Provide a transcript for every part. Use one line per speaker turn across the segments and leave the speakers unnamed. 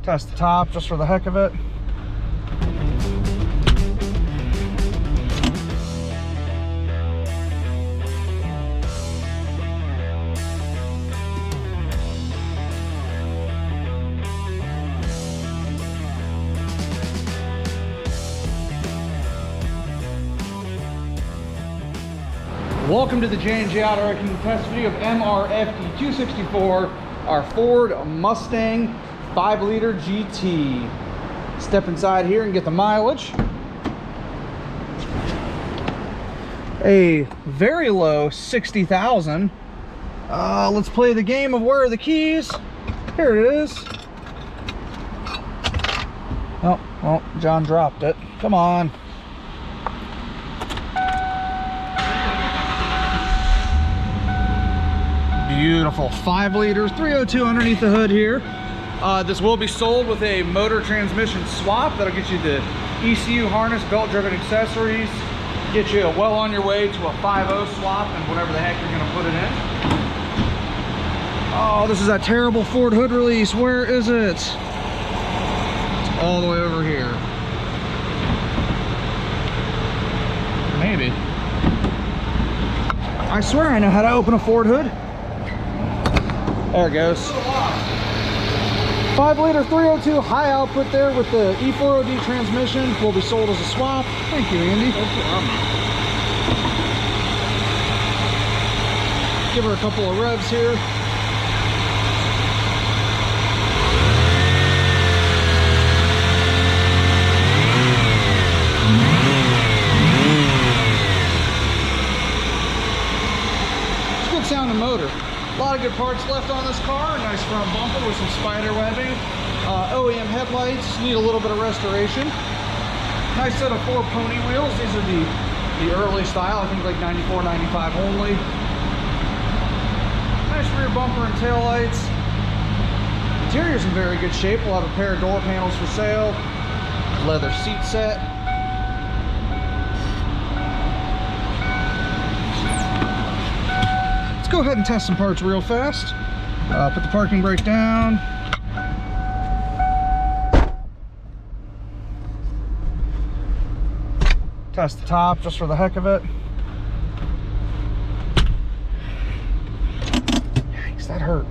Test the top just for the heck of it. Welcome to the J&J Auto Wrecking test video of Outmrfd264, our Ford Mustang 5-liter GT. Step inside here and get the mileage. A very low 60,000. Let's play the game of where are the keys. Here it is. Oh, well, John dropped it. Come on. Beautiful 5 liters, 302 underneath the hood here. This will be sold with a motor transmission swap. That'll get you the ECU harness, belt driven accessories, get you well on your way to a 5.0 swap and whatever the heck you're going to put it in. Oh, this is that terrible Ford hood release. Where is it? It's all the way over here. Maybe. I swear I know how to open a Ford hood. There it goes. 5-liter 302 high output there with the E4OD transmission. Will be sold as a swap. Thank you, Andy. Give her a couple of revs here. It's a good sounding motor. A lot of good parts left on this car. Nice front bumper with some spider webbing. OEM headlights need a little bit of restoration. Nice set of 4 pony wheels. These are the early style, I think like 94, 95 only. Nice rear bumper and tail lights. Interior's in very good shape. We'll have a pair of door panels for sale. Leather seat set. Go ahead and test some parts real fast. Put the parking brake down. Test the top just for the heck of it. Yikes, that hurt.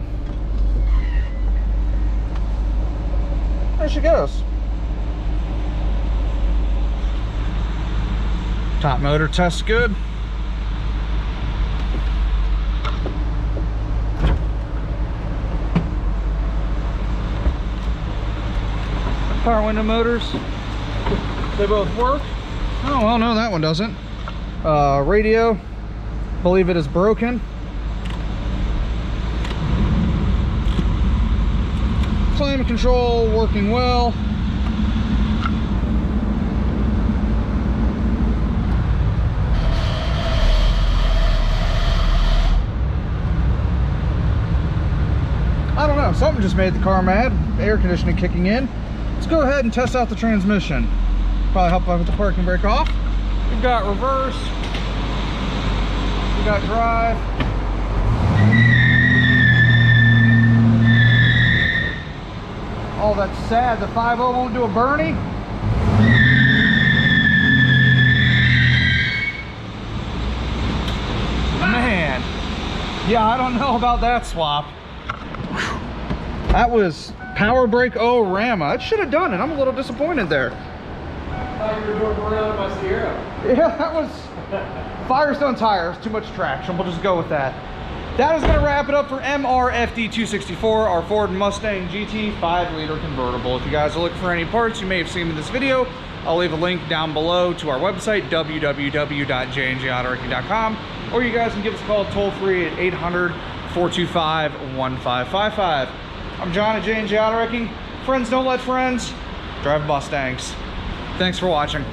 There she goes. Top motor tests good. Power window motors, they both work. Oh, well, no, that one doesn't. Radio, believe it is broken. Climate control working well. I don't know, something just made the car mad. Air conditioning kicking in. Let's go ahead and test out the transmission. Probably help with the parking brake off. We've got reverse. We've got drive. Oh, that's sad. The 5.0 won't do a Bernie. Man. Yeah, I don't know about that swap. That was power brake Rama. It should have done it. I'm a little disappointed there.
I thought you were doing around my Sierra.
Yeah, that was Firestone tires. Too much traction. We'll just go with that. That is going to wrap it up for Outmrfd264, our Ford Mustang GT 5-liter convertible. If you guys are looking for any parts you may have seen in this video, I'll leave a link down below to our website, www.jnjautorecking.com, or you guys can give us a call toll-free at 800-425-1555. I'm John at J&J Auto Wrecking. Friends don't let friends drive Mustangs. Thanks for watching.